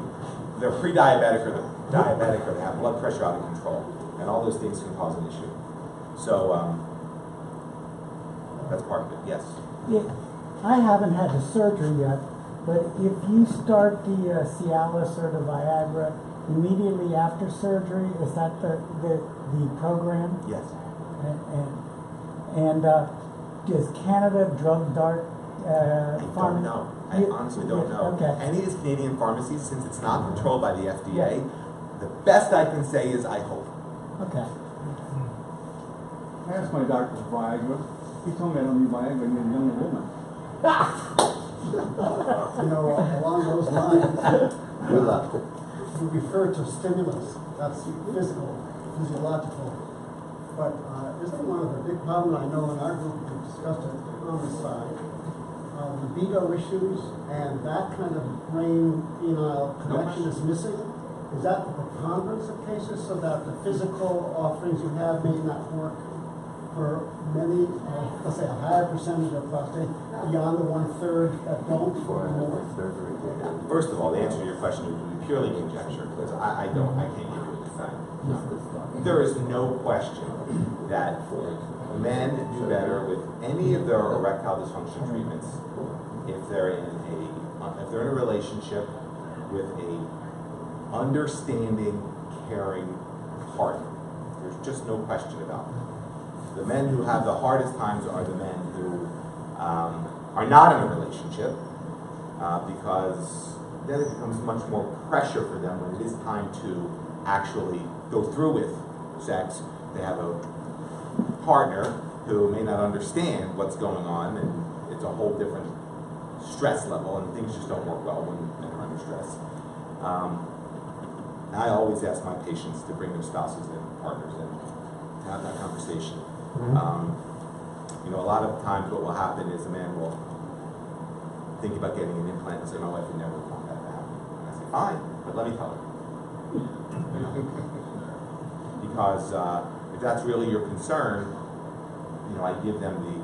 Speaker 2: they're pre-diabetic or they're diabetic or they have blood pressure out of control. And all those things can cause an issue. So, that's part of it, yes.
Speaker 9: Yeah, I haven't had the surgery yet, but if you start the Cialis or the Viagra immediately after surgery, is that the program?
Speaker 2: Yes.
Speaker 9: And does Canada Drug Dart
Speaker 2: I don't know. I honestly don't know.
Speaker 9: Okay.
Speaker 2: Any of these Canadian pharmacies, since it's not controlled by the FDA, the best I can say is I hope.
Speaker 9: Okay.
Speaker 8: I asked my doctor for Viagra. He told me I don't need Viagra, I need a younger woman.
Speaker 10: You know, along those lines,
Speaker 3: Good luck.
Speaker 10: you refer to stimulus, that's physiological. But isn't one of the big problems, I know in our group we discussed it on the side, libido issues and that kind of brain-penile connection is missing? Is that the preponderance of cases so that the physical offerings you have may not work for many, let's say a higher percentage of prostate, beyond the 1/3 that don't or more?
Speaker 2: First of all, the answer to your question would be purely conjecture, because I can't give you a fact. There is no question that men do better with any of their erectile dysfunction treatments if they're in a relationship with a understanding, caring partner. There's just no question about it. The men who have the hardest times are the men who are not in a relationship because then it becomes much more pressure for them when it is time to actually go through with sex. They have a partner who may not understand what's going on, and it's a whole different stress level, and things just don't work well when men are under stress. I always ask my patients to bring their spouses and partners in to have that conversation. You know, a lot of times what will happen is a man will think about getting an implant and say, my wife would never want that to happen. And I say, fine, but let me tell her. You know? Because if that's really your concern, you know, I give them the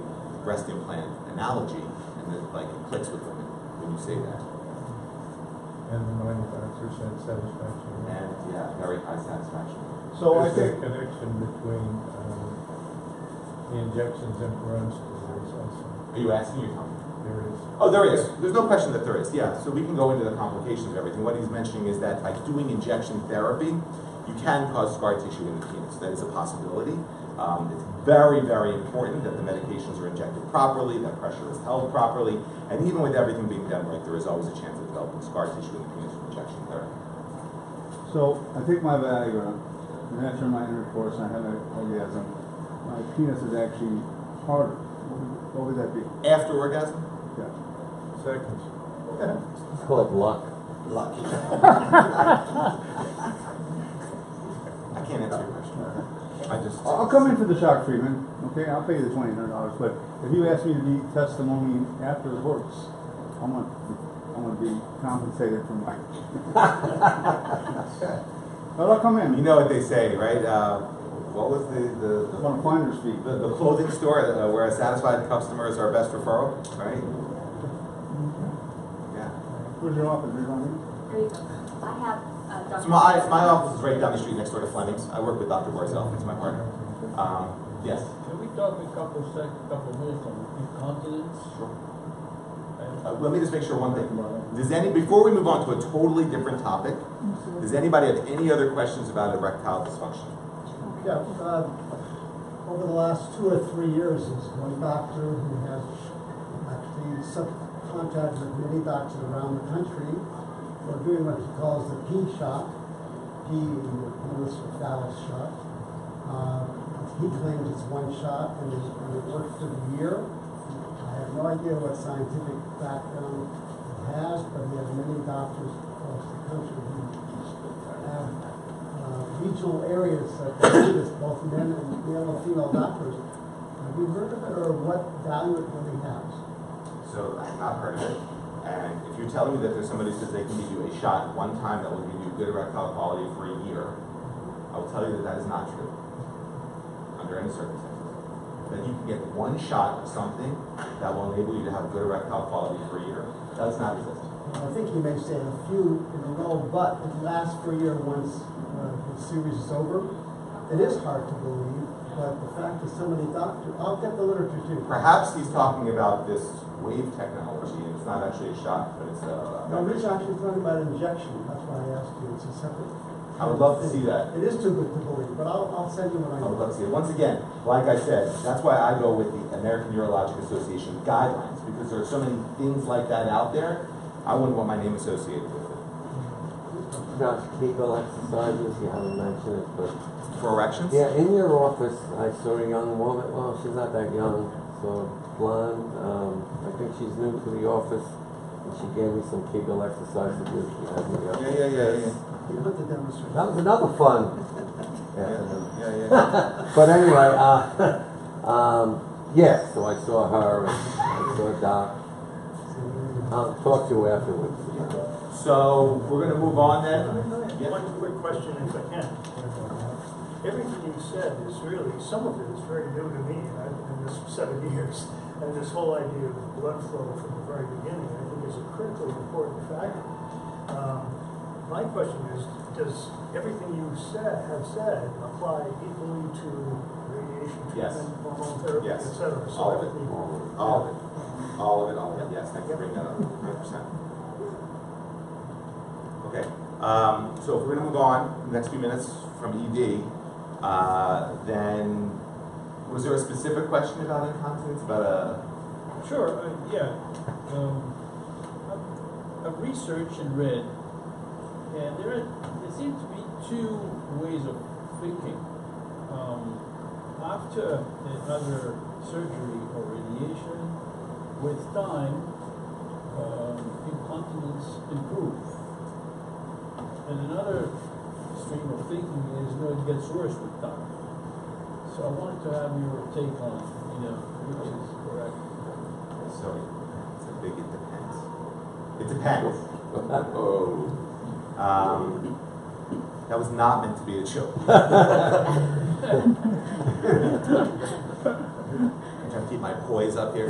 Speaker 2: breast implant analogy, and it like it clicks with them when you say that.
Speaker 5: And the manufacturer said satisfaction.
Speaker 2: And yeah, very high satisfaction.
Speaker 8: So I
Speaker 5: Is there a
Speaker 8: think,
Speaker 5: connection between the injections and parentheses also?
Speaker 2: Are you asking your company?
Speaker 5: There is.
Speaker 2: Oh, there is. There's no question that there is. Yeah. So we can go into the complications of everything. What he's mentioning is that by doing injection therapy, you can cause scar tissue in the penis. That is a possibility. It's very, very important that the medications are injected properly, that pressure is held properly, and even with everything being done right, there is always a chance of developing scar tissue in the penis from injection therapy.
Speaker 8: so I take my Viagra, and after my intercourse, I have an orgasm. My penis is actually harder. What would that be?
Speaker 2: After orgasm?
Speaker 8: Yeah.
Speaker 5: Seconds.
Speaker 3: It's called luck.
Speaker 7: Lucky.
Speaker 2: I can't answer your question.
Speaker 8: I'll come in for the shock treatment, okay? I'll pay you the $2,800, but if you ask me to be testimony after it works, I want to be compensated for my. But I'll come in.
Speaker 2: You know what they say, right? What was the
Speaker 8: I want a finder's fee.
Speaker 2: the clothing store where satisfied customers are best referral, right? Yeah.
Speaker 8: Where's your office? Where's your office?
Speaker 11: There you go. I have Dr.
Speaker 2: So my office is right down the street next door to Fleming's. I work with Dr. Barzell. He's my partner. Yes.
Speaker 5: Can we talk a couple minutes on incontinence?
Speaker 2: Sure. Let me just make sure one thing. Before we move on to a totally different topic, does anybody have any other questions about erectile dysfunction?
Speaker 10: Yeah, over the last 2 or 3 years, there's one doctor who has actually subcontracted with many doctors around the country for doing what he calls the P shot, P in the penis or phallus shot. It's he claims it's one shot and it works for the year. I have no idea what scientific background it has, but he has many doctors across the country who have regional areas that do this, both men and male and female doctors. Have you heard of it, or what value it really has?
Speaker 2: So I have not heard of it. And if you're telling me that there's somebody who says they can give you a shot one time that will give you good erectile quality for a year, I will tell you that that is not true under any circumstances. That you can get one shot of something that will enable you to have good erectile quality for a year does not exist.
Speaker 10: I think you may say a few in a row, but it lasts for a year once the series is over. It is hard to believe, but the fact that so many doctors, I'll get the literature too.
Speaker 2: Perhaps he's talking about this wave technology, and it's not actually a shot, but it's a...
Speaker 10: No, he's actually talking about injection. That's why I asked you. It's a separate...
Speaker 2: I would love to see that.
Speaker 10: It is too good to believe, but I'll send you what I
Speaker 2: I would
Speaker 10: know.
Speaker 2: love to see it. Once again, like I said, that's why I go with the American Urologic Association guidelines, because there are so many things like that out there. I wouldn't want my name associated with it.
Speaker 3: Josh, Kegel exercises, you haven't mentioned it, but...
Speaker 2: For erections?
Speaker 3: Yeah, in your office, I saw a young woman, well, she's not that young, so blonde, I think she's new to the office, and she gave me some Kegel exercises to do. She had me up.
Speaker 2: Yeah.
Speaker 10: You have to demonstrate.
Speaker 3: That was another fun afternoon.
Speaker 2: Yeah.
Speaker 3: But anyway, yes, so I saw her, and I saw Doc. I'll talk to you afterwards.
Speaker 2: So, we're going to move on then. Yeah.
Speaker 4: One quick question, if I can. Everything you said is really, some of it is very new to me. I've been in this for 7 years. And this whole idea of blood flow from the very beginning, I think, is a critically important factor. My question is, does everything you have said apply equally to radiation
Speaker 2: Yes.
Speaker 4: treatment, hormone therapy,
Speaker 2: Yes.
Speaker 4: et cetera? So
Speaker 2: All of it.
Speaker 4: everything-
Speaker 2: All of it. Yes, thank you for bringing that up. 100%. Okay. So if we're going to move on the next few minutes from ED, then was there a specific question about incontinence? About a...
Speaker 5: Sure, yeah. I've researched and read, and there seems to be two ways of thinking. After another surgery or radiation, with time, incontinence improves. And another stream of thinking is, no, it gets worse with time. So I wanted to have your take on, which is correct.
Speaker 2: So it's a big it depends. It depends. That was not meant to be a joke. I'm trying to keep my poise up here.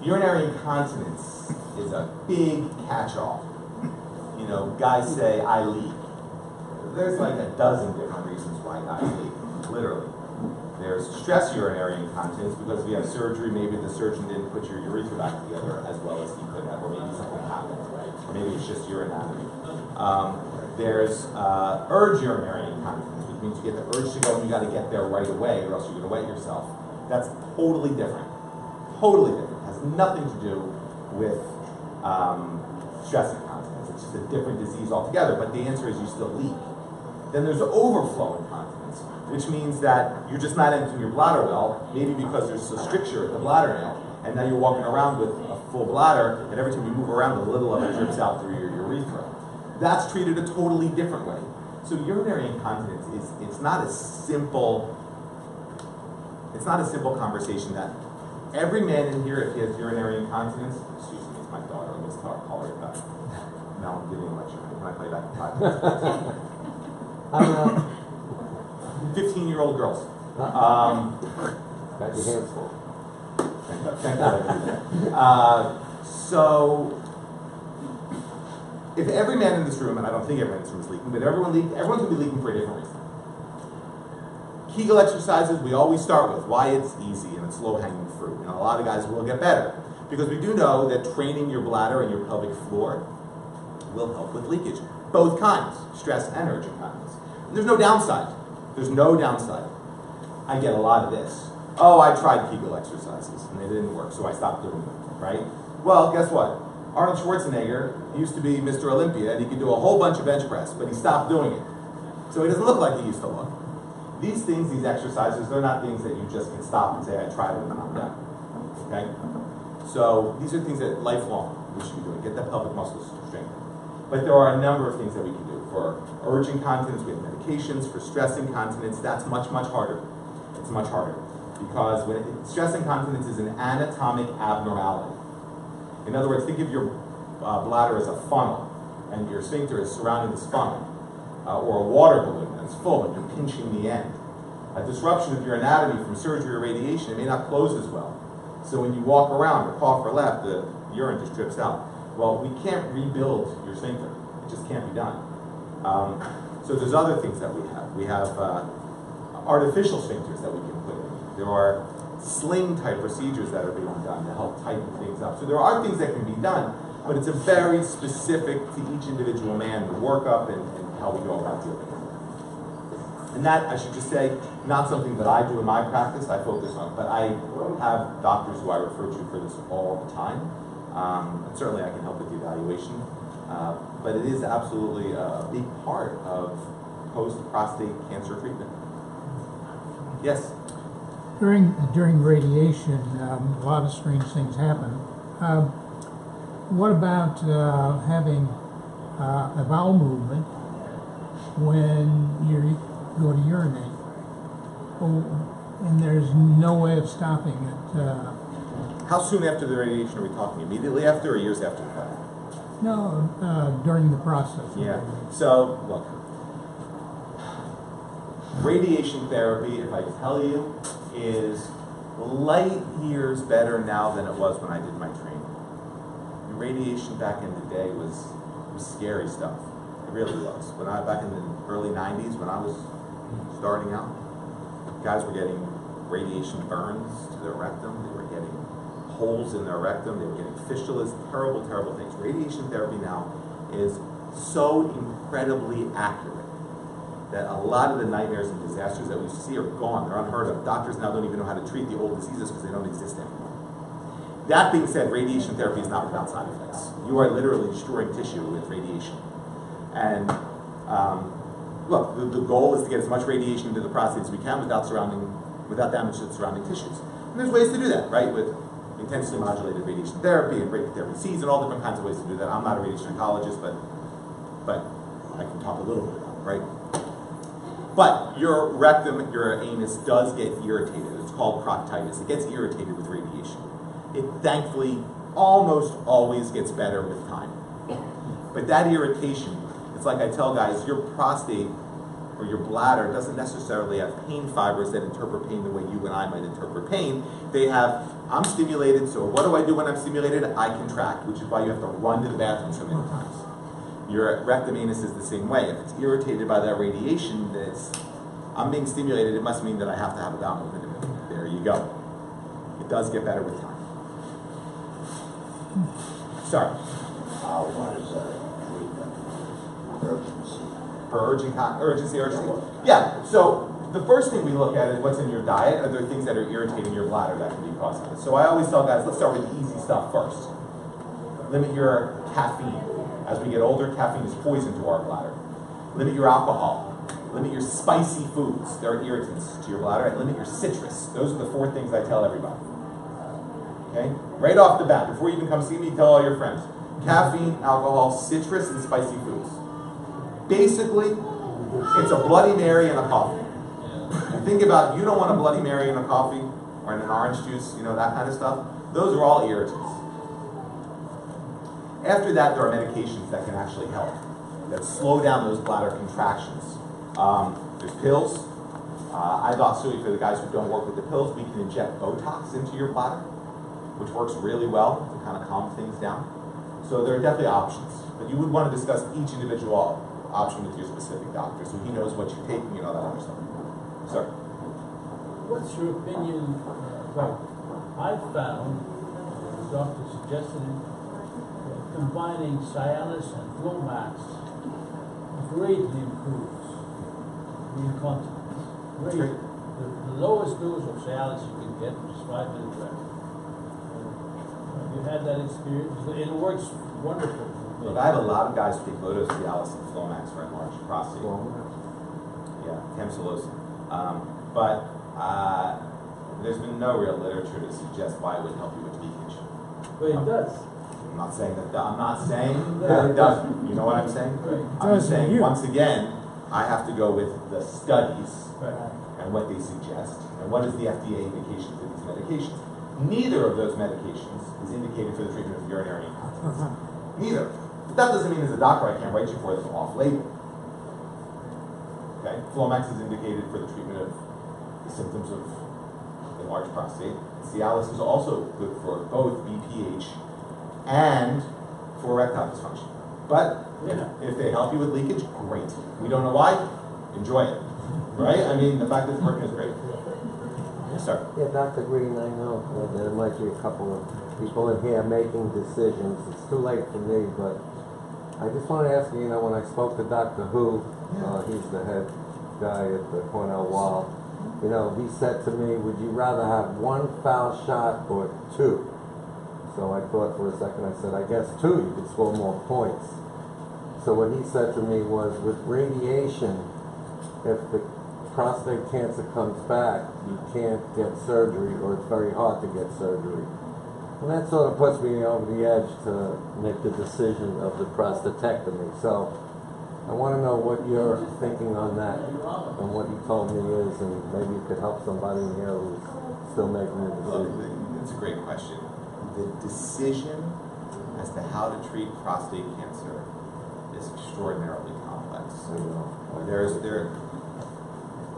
Speaker 2: Urinary incontinence is a big catch-all. Guys say, I leak. There's like a dozen different reasons why guys leak, literally. There's stress urinary incontinence because if you have surgery, maybe the surgeon didn't put your urethra back together as well as he could have, or maybe something happened, or maybe it's just your anatomy. There's urge urinary incontinence, which means you get the urge to go and you got to get there right away, or else you're going to wet yourself. That's totally different. Totally different. It has nothing to do with stress incontinence. It's just a different disease altogether. But the answer is you still leak. Then there's overflow incontinence, which means that you're just not emptying your bladder well, maybe because there's a stricture at the bladder nail, and now you're walking around with a full bladder, and every time you move around, a little of it drips out through your urethra. That's treated a totally different way. So urinary incontinence it's not a simple conversation that every man in here, if he has urinary incontinence, excuse me, it's my daughter, let's call her back. No, I'm giving a lecture. Can I play back in 5 minutes?
Speaker 3: I don't know.
Speaker 2: 15-year-old girls.
Speaker 3: Got your hands full.
Speaker 2: Thank God. So, if every man in this room, and I don't think everyone in this room is leaking, but everyone's going to be leaking for a different reason. Kegel exercises, we always start with why it's easy and it's low-hanging fruit. And a lot of guys will get better. Because we do know that training your bladder and your pelvic floor will help with leakage. Both kinds, stress and urge incontinence. And there's no downside. There's no downside. I get a lot of this. Oh, I tried Kegel exercises and they didn't work, so I stopped doing them, right? Well, guess what? Arnold Schwarzenegger used to be Mr. Olympia and he could do a whole bunch of bench press, but he stopped doing it. So he doesn't look like he used to look. These things, these exercises, they're not things that you just can stop and say, I tried it and I'm done. Okay? So these are things that lifelong we should be doing. Get the pelvic muscles strengthened. But there are a number of things that we can do. For urge incontinence, we have medications. For stress incontinence, that's much, much harder. It's much harder. Because stress incontinence is an anatomic abnormality. In other words, think of your bladder as a funnel, and your sphincter is surrounding this funnel, or a water balloon that's full, and you're pinching the end. A disruption of your anatomy from surgery or radiation, it may not close as well. So when you walk around or cough or laugh, the urine just drips out. Well, we can't rebuild your sphincter. It just can't be done. So there's other things that we have. We have artificial sphincters that we can put in. There are sling-type procedures that are being done to help tighten things up. So there are things that can be done, but it's a very specific to each individual man, the workup and how we go about doing it. And that, I should just say, not something that I do in my practice, I focus on, but I have doctors who I refer to for this all the time. And certainly I can help with the evaluation. But it is absolutely a big part of post-prostate cancer treatment. Yes?
Speaker 12: During radiation, a lot of strange things happen. What about having a bowel movement when you go to urinate? And there's no way of stopping it.
Speaker 2: How soon after the radiation are we talking? Immediately after or years after the fact?
Speaker 12: No, during the process.
Speaker 2: Yeah. So, look, radiation therapy, if I tell you, is light years better now than it was when I did my training. And radiation back in the day was scary stuff. It really was. Back in the early 90s, when I was starting out, guys were getting radiation burns to their rectum. They were getting holes in their rectum. They were getting fistulas. Terrible, terrible things. Radiation therapy now is so incredibly accurate that a lot of the nightmares and disasters that we used to see are gone. They're unheard of. Doctors now don't even know how to treat the old diseases because they don't exist anymore. That being said, radiation therapy is not without side effects. You are literally destroying tissue with radiation. And look, the goal is to get as much radiation into the prostate as we can without damage to the surrounding tissues. And there's ways to do that, right? With intensely modulated radiation therapy and brachytherapy seeds and all different kinds of ways to do that. I'm not a radiation oncologist, but I can talk a little bit about it, right? But your rectum, your anus does get irritated. It's called proctitis. It gets irritated with radiation. It thankfully almost always gets better with time. But that irritation, it's like I tell guys, your prostate or your bladder doesn't necessarily have pain fibers that interpret pain the way you and I might interpret pain. They have, I'm stimulated, so what do I do when I'm stimulated? I contract, which is why you have to run to the bathroom so many times. Your rectum anus is the same way. If it's irritated by that radiation, I'm being stimulated, it must mean that I have to have a bowel movement. There you go. It does get better with time. Sorry.
Speaker 7: What is that treatment?
Speaker 2: Urgency. Yeah, so the first thing we look at is what's in your diet. Are there things that are irritating your bladder that can be causing it? So I always tell guys, let's start with the easy stuff first. Limit your caffeine. As we get older, caffeine is poison to our bladder. Limit your alcohol. Limit your spicy foods. They're irritants to your bladder. And limit your citrus. Those are the 4 things I tell everybody. Okay? Right off the bat, before you even come see me, tell all your friends. Caffeine, alcohol, citrus, and spicy foods. Basically, it's a Bloody Mary and a coffee. You think about, you don't want a Bloody Mary and a coffee, or in an orange juice, that kind of stuff. Those are all irritants. After that, there are medications that can actually help, that slow down those bladder contractions. There's pills. For the guys who don't work with the pills, we can inject Botox into your bladder, which works really well to kind of calm things down. So there are definitely options. But you would want to discuss each individual option with your specific doctor so he knows what you're taking and all that other stuff. Sorry.
Speaker 5: What's your opinion? I found, the doctor suggested it, combining Cialis and Flomax greatly improves the incontinence. Great. The lowest dose of Cialis you can get is 5 milligrams. Have you had that experience? It works wonderful.
Speaker 2: Look, I have a lot of guys who take low dose Cialis and Flomax for enlarged prostate. Yeah, tamsulosin. But there's been no real literature to suggest why it would help you with leakage.
Speaker 5: But it does.
Speaker 2: I'm not saying that it doesn't. You know what I'm saying?
Speaker 5: Right.
Speaker 2: I'm just saying, once again, I have to go with the studies
Speaker 5: Right.
Speaker 2: and what they suggest, and what is the FDA indication for these medications. Neither of those medications is indicated for the treatment of urinary incontinence. Neither. But that doesn't mean as a doctor I can't write you for them off-label. Okay? Flomax is indicated for the treatment of the symptoms of enlarged prostate. Cialis is also good for both BPH and for erectile dysfunction. But if they help you with leakage, great. We don't know why, enjoy it. Right? I mean, the fact that it's working is great. Yes, sir.
Speaker 3: Yeah, Dr. Green, I know there might be a couple of people in here making decisions. It's too late for me, but I just want to ask you, when I spoke to Dr. Who, he's the head guy at the Cornell Wall, he said to me, would you rather have one foul shot or two? So I thought for a second, I said, I guess two, you could score more points. So what he said to me was, with radiation, if the prostate cancer comes back, you can't get surgery, or it's very hard to get surgery. And that sort of puts me over the edge to make the decision of the prostatectomy. So I want to know what you're thinking on that, and what you told me is, and maybe you could help somebody in here who's still making a decision.
Speaker 2: That's a great question. The decision as to how to treat prostate cancer is extraordinarily complex.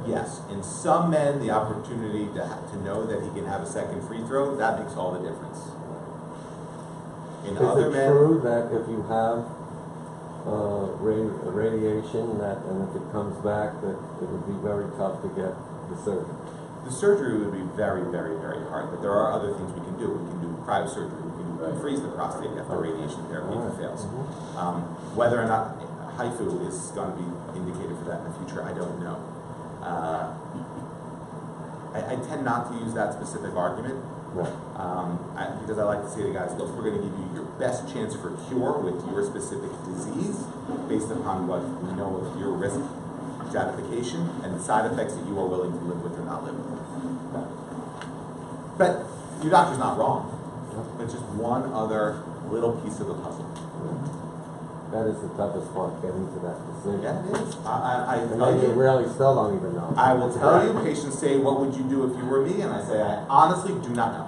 Speaker 2: Yes, in some men, the opportunity to know that he can have a second free throw, that makes all the difference. In other men,
Speaker 3: is it true that if you have radiation, and if it comes back, that it would be very tough to get the surgery?
Speaker 2: the surgery would be very, very, very hard, but there are other things we can do. We can do cryosurgery. We can freeze the prostate after radiation therapy if it fails. Whether or not HIFU is going to be indicated for that in the future, I don't know. I tend not to use that specific argument because I like to say to guys, look, we're going to give you your best chance for cure with your specific disease based upon what we know of your risk stratification and the side effects that you are willing to live with or not live with. But your doctor's not wrong. It's just one other little piece of the puzzle.
Speaker 3: That is the toughest part, getting to that decision.
Speaker 2: Yeah, it is.
Speaker 3: And you really still don't even know.
Speaker 2: I will tell you, patients say, what would you do if you were me? And I say, I honestly do not know.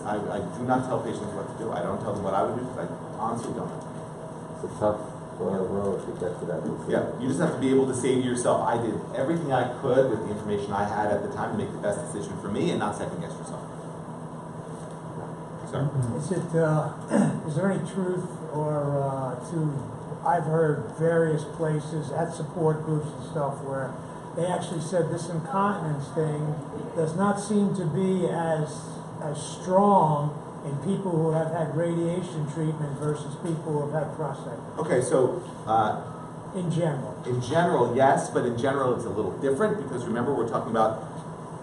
Speaker 2: I do not tell patients what to do. I don't tell them what I would do because I honestly don't know.
Speaker 3: It's a tough road to get to that decision.
Speaker 2: Yeah, you just have to be able to say to yourself, I did everything I could with the information I had at the time to make the best decision for me and not second guess yourself. Sir?
Speaker 12: Is there any truth I've heard various places at support groups and stuff where they actually said this incontinence thing does not seem to be as strong in people who have had radiation treatment versus people who have had prostate.
Speaker 2: Okay, so
Speaker 12: in general.
Speaker 2: In general, yes, but in general it's a little different because remember we're talking about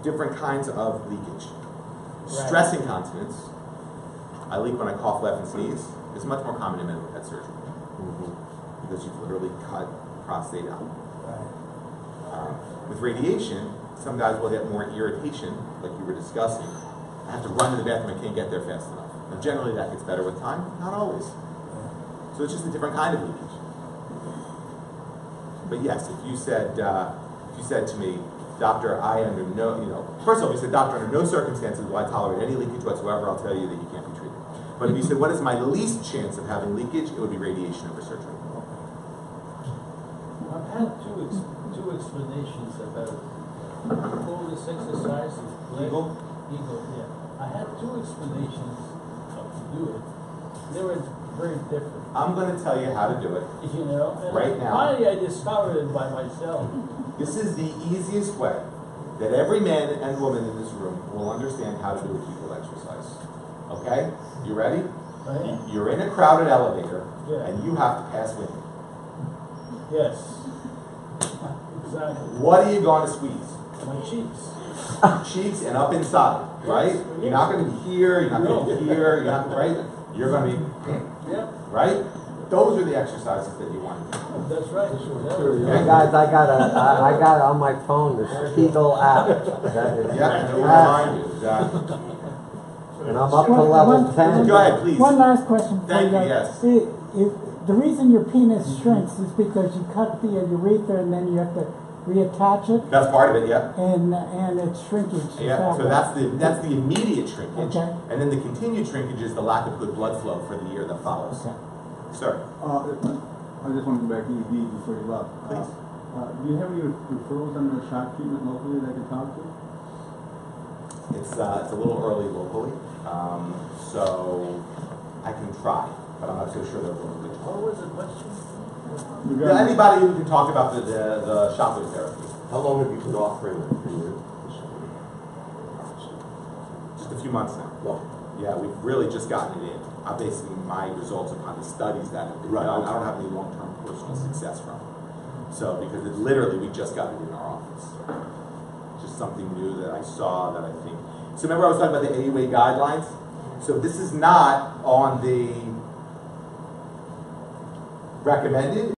Speaker 2: different kinds of leakage.
Speaker 12: Right.
Speaker 2: Stress incontinence, I leak when I cough, laugh, and sneeze, is much more common in men who've had surgery because you've literally cut prostate out.
Speaker 12: Right.
Speaker 2: With radiation, some guys will get more irritation, like you were discussing. I have to run to the bathroom, I can't get there fast enough. Now generally that gets better with time, not always. So it's just a different kind of leakage. But yes, if you said to me, doctor, first of all, if you said, doctor, under no circumstances will I tolerate any leakage whatsoever, I'll tell you that you can't be treated. But if you said, what is my least chance of having leakage, it would be radiation over surgery.
Speaker 5: I've had two explanations about all this exercise.
Speaker 2: Eagle,
Speaker 5: yeah. I had two explanations of to do it. They were very different.
Speaker 2: I'm going to tell you how to do it. Right now.
Speaker 5: Finally, I discovered it by myself.
Speaker 2: This is the easiest way that every man and woman in this room will understand how to do a Kegel exercise. Okay? You ready?
Speaker 5: Right.
Speaker 2: You're in a crowded elevator,
Speaker 5: Yeah.
Speaker 2: and you have to pass women.
Speaker 5: Yes. Exactly.
Speaker 2: What are you going to squeeze?
Speaker 5: My cheeks.
Speaker 2: Cheeks and up inside, right?
Speaker 5: Yes.
Speaker 2: You're not going to be here, you're not going to be here, you're not, right? You're going to be,
Speaker 5: Yep.
Speaker 2: right? those are the exercises that you want to do.
Speaker 5: That's right.
Speaker 3: Hey guys, I got it on my phone, this Kegel app. That is
Speaker 2: Yeah, and it will
Speaker 3: fantastic.
Speaker 2: remind you, exactly.
Speaker 3: And I'm up to level 10.
Speaker 2: Go ahead, please.
Speaker 9: One last question for
Speaker 2: Thank
Speaker 9: you.
Speaker 2: you, yes.
Speaker 9: The reason your penis shrinks is because you cut the urethra and then you have to reattach it,
Speaker 2: That's part of it, yeah.
Speaker 9: and it's shrinkage. Is
Speaker 2: Yeah,
Speaker 9: that
Speaker 2: so
Speaker 9: right?
Speaker 2: that's the immediate shrinkage.
Speaker 9: Okay.
Speaker 2: And then the continued shrinkage is the lack of good blood flow for the year that follows.
Speaker 9: Okay.
Speaker 2: Sir?
Speaker 8: I just want to go back to ED before you left.
Speaker 2: Please.
Speaker 8: Do you have any referrals on the shock treatment locally that I can talk to?
Speaker 2: It's a little early locally, so I can try, but I'm not so sure they're locally.
Speaker 5: What was the question?
Speaker 2: Yeah, anybody who can talk about the shock therapy.
Speaker 7: How long have you been offering it for you?
Speaker 2: Just a few months now.
Speaker 7: No.
Speaker 2: Yeah, we've really just gotten it in. I'm basing my results upon the studies that have been
Speaker 7: Right.
Speaker 2: done. I don't have any long-term personal success from it. So, because it literally, we just got it in our office. Just something new that I saw that I think. So remember I was talking about the AUA guidelines? So this is not on the recommended.